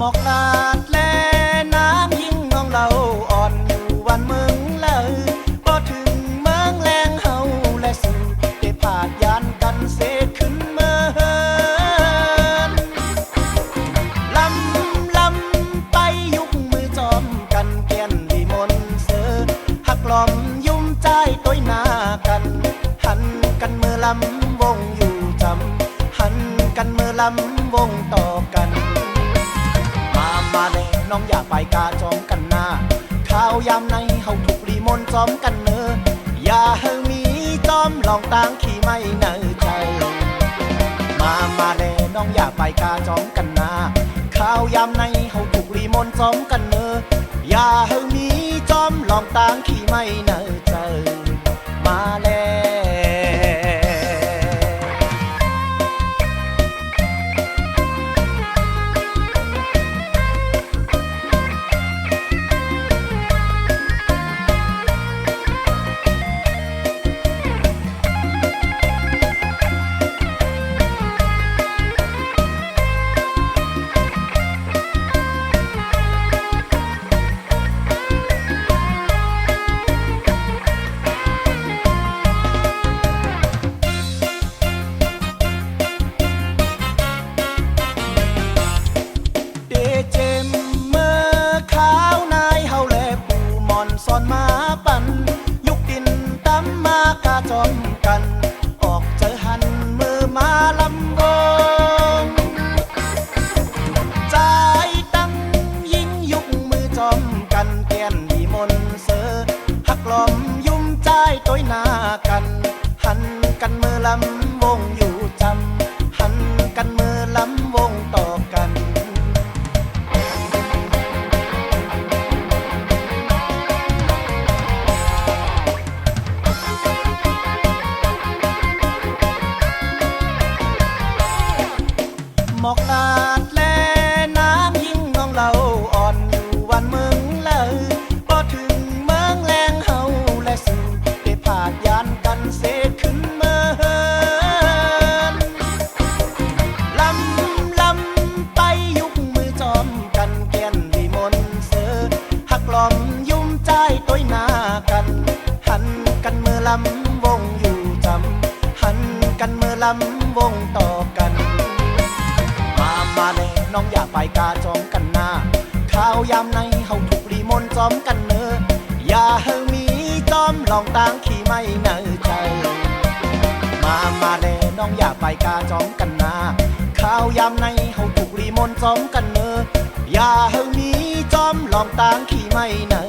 หมอกลาดแลน้ำยิ่งน้องเราอ่อนอยู่วันเมืองเลยพอถึงเมืองแรงเฮาและสู่ได้ผ่านยานกันเสขึ้นเมืองลำไปยุกมือจอมกันแก่นวิมลเสือหักล้อมยุ่มใจต้อยหน้ากันหันกันมือลำวงอยู่จำหันกันมือลำวงต่อกันมาเลยน้องอย่าไปกาจอมกันหน้าข้าวยามในเฮาถูกรีมนจอมกันเนออย่าเฮมีจอมลองต่างขี่ไม่เนอใจมาเลยน้องอย่าไปกาจอมกันหน้าข้าวยามในเฮาถูกรีมนจอมกันเนออย่าเฮมีจอมลองต่างขี่ไม่เนอใจมาแล้วสอนมาปั่นยุกดินตำมากาจอมกันออกเจอหันมือมาลำวงใจตั้งยิ่งยุกมือจอมกันแก่นวิมลเสือหักล้อมยุ่มใจต้อยหน้ากันหันกันมือลำวงอยู่จำหันกันมือลำวงต่อกันหมอกลาดแลน้ำยิ่งน้องเราอ่อนอยู่วันเมืองเลยพอถึงเมืองแรงเฮาและสู่ได้ผ่านยานกันเสขึ้นเมืองลำไปยุกมือจอมกันแก่นวิมลเสือหักล้อมยุ่มใจต้อยหน้ากันหันกันมือลำวงอยู่จำหันกันมือลำวงต่อกันมาเลยน้องอย่าไปกาจอมกันหน้าข้าวยามในเฮาถูกรีมนจอมกันเนออย่าเฮมีจอมลองต่างขี่ไม่เนอใจมาเลยน้องอย่าไปกาจอมกันหน้าข้าวยามในเฮาถูกรีมนจอมกันเนออย่าเฮมีจอมลองต่างขี่ไม่เนอ